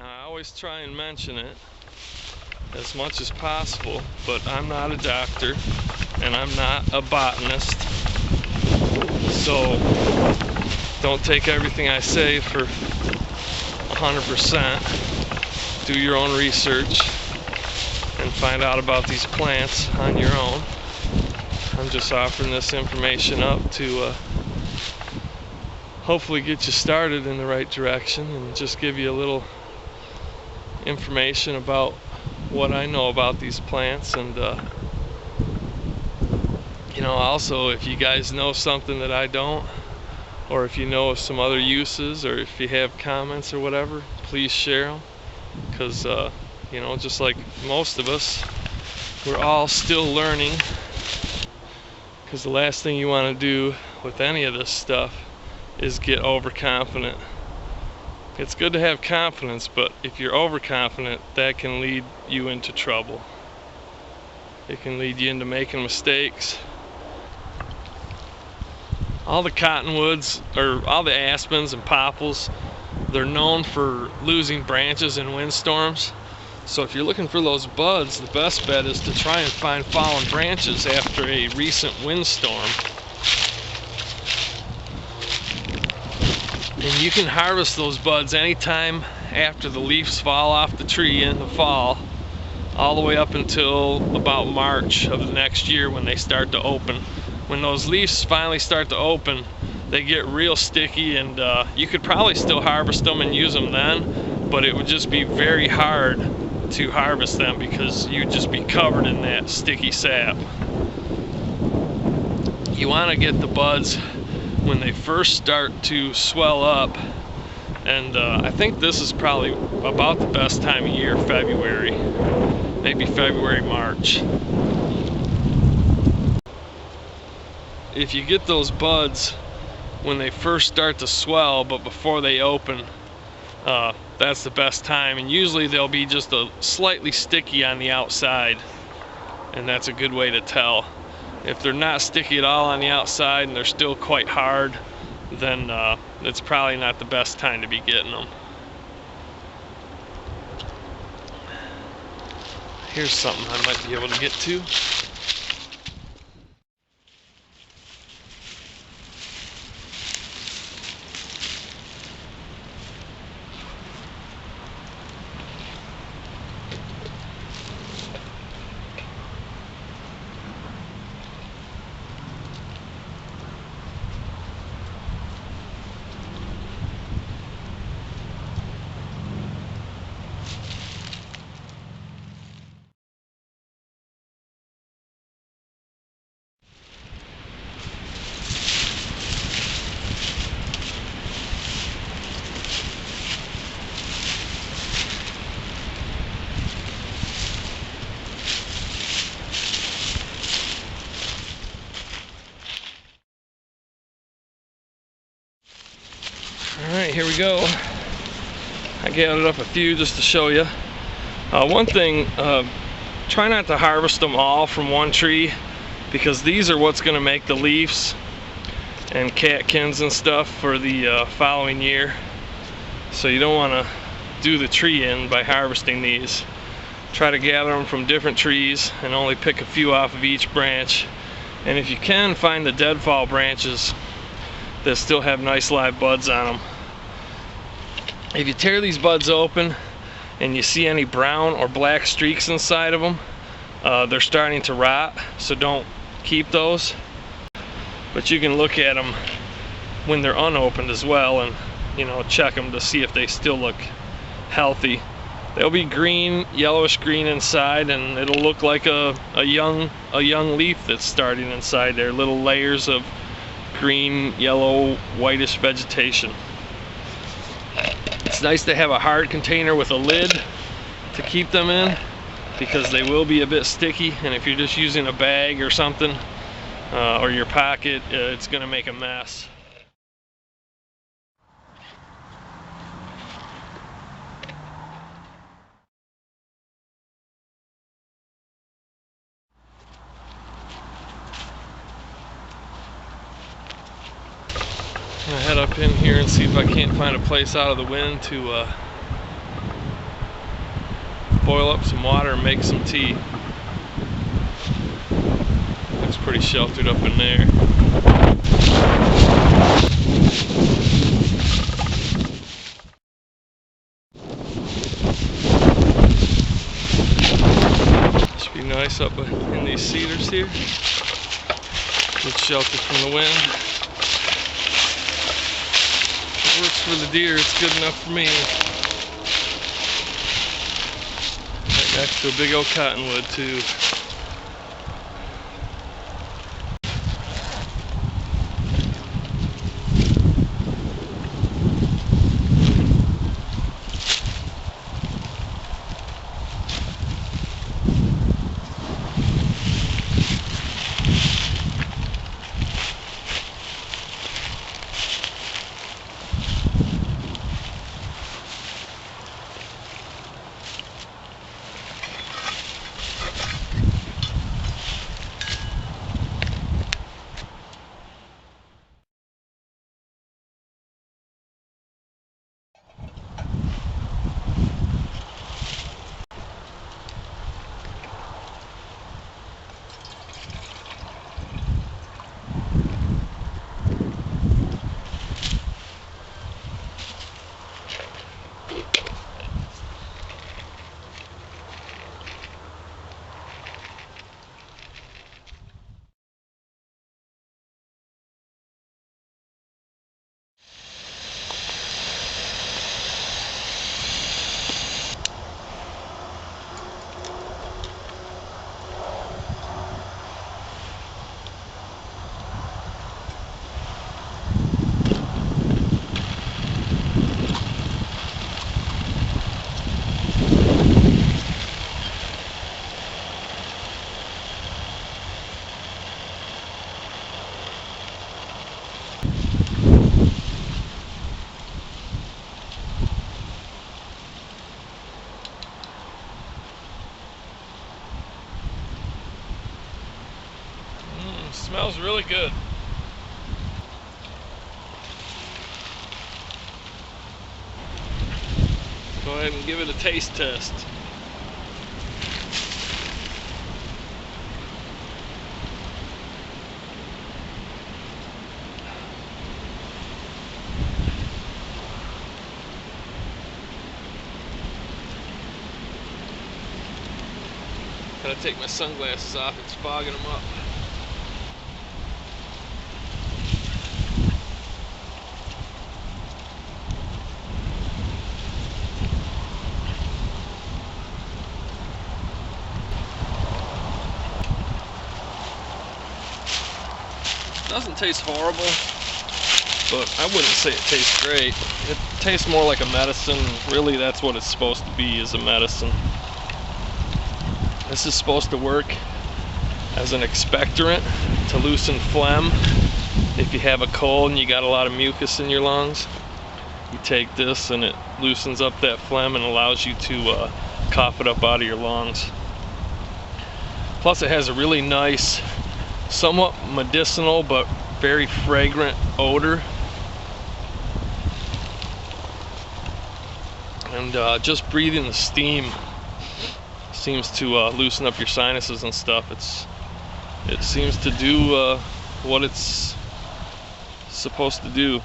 I always try and mention it as much as possible, but I'm not a doctor and I'm not a botanist, so don't take everything I say for 100%. Do your own research and find out about these plants on your own. I'm just offering this information up to hopefully get you started in the right direction and just give you a little information about what I know about these plants. And you know, also, if you guys know something that I don't, or if you know of some other uses, or if you have comments or whatever, please share them, because you know, just like most of us, we're all still learning, because the last thing you want to do with any of this stuff is get overconfident. It's good to have confidence, but if you're overconfident, that can lead you into trouble. It can lead you into making mistakes. All the cottonwoods, or all the aspens and popples, they're known for losing branches in windstorms. So if you're looking for those buds, the best bet is to try and find fallen branches after a recent windstorm. And you can harvest those buds anytime after the leaves fall off the tree in the fall, all the way up until about March of the next year when they start to open. When those leaves finally start to open, they get real sticky, and you could probably still harvest them and use them then, but it would just be very hard to harvest them because you'd just be covered in that sticky sap. You want to get the buds when they first start to swell up, and I think this is probably about the best time of year, February, maybe February, March. If you get those buds when they first start to swell but before they open, that's the best time, and usually they'll be just a slightly sticky on the outside, and that's a good way to tell. If they're not sticky at all on the outside and they're still quite hard, then it's probably not the best time to be getting them. Here's something I might be able to get to. Alright, here we go. I gathered up a few just to show you. One thing, try not to harvest them all from one tree, because these are what's going to make the leaves and catkins and stuff for the following year. So you don't want to do the tree in by harvesting these. Try to gather them from different trees and only pick a few off of each branch. And if you can, find the deadfall branches that still have nice live buds on them. If you tear these buds open and you see any brown or black streaks inside of them, they're starting to rot, so don't keep those. But you can look at them when they're unopened as well, and you know, check them to see if they still look healthy. They'll be green, yellowish green inside, and it'll look like a young leaf that's starting inside there, little layers of green, yellow, whitish vegetation. It's nice to have a hard container with a lid to keep them in, because they will be a bit sticky, and if you're just using a bag or something, or your pocket, it's going to make a mess. I'm gonna head up in here and see if I can't find a place out of the wind to boil up some water and make some tea. Looks pretty sheltered up in there. Should be nice up in these cedars here. Good shelter from the wind. It works for the deer, it's good enough for me. Right next to a big old cottonwood too. Smells really good. Go ahead and give it a taste test. Gotta take my sunglasses off, it's fogging them up. Doesn't taste horrible, but I wouldn't say it tastes great. It tastes more like a medicine. Really, that's what it's supposed to be, is a medicine. This is supposed to work as an expectorant to loosen phlegm. If you have a cold and you got a lot of mucus in your lungs, you take this and it loosens up that phlegm and allows you to cough it up out of your lungs. Plus it has a really nice, somewhat medicinal but very fragrant odor, and just breathing the steam seems to loosen up your sinuses and stuff. It seems to do what it's supposed to do.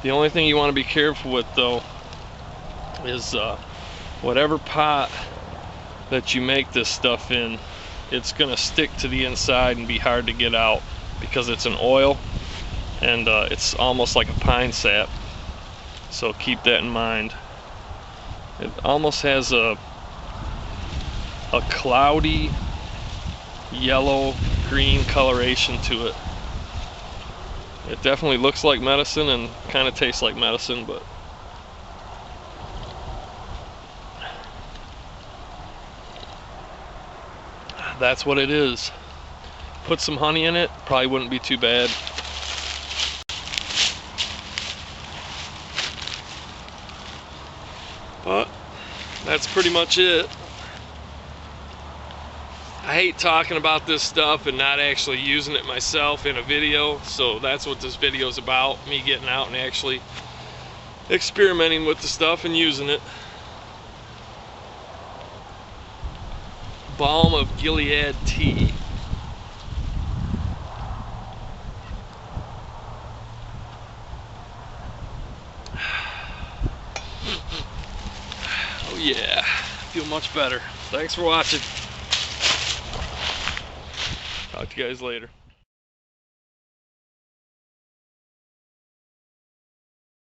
The only thing you want to be careful with though is whatever pot that you make this stuff in, it's gonna stick to the inside and be hard to get out because it's an oil and it's almost like a pine sap, so keep that in mind. It almost has a cloudy yellow green coloration to it. It definitely looks like medicine and kind of tastes like medicine, but that's what it is. Put some honey in it, probably wouldn't be too bad. But that's pretty much it. I hate talking about this stuff and not actually using it myself in a video, so that's what this video is about, me getting out and actually experimenting with the stuff and using it. Balm of Gilead tea. Oh yeah, feel much better. Thanks for watching. Talk to you guys later.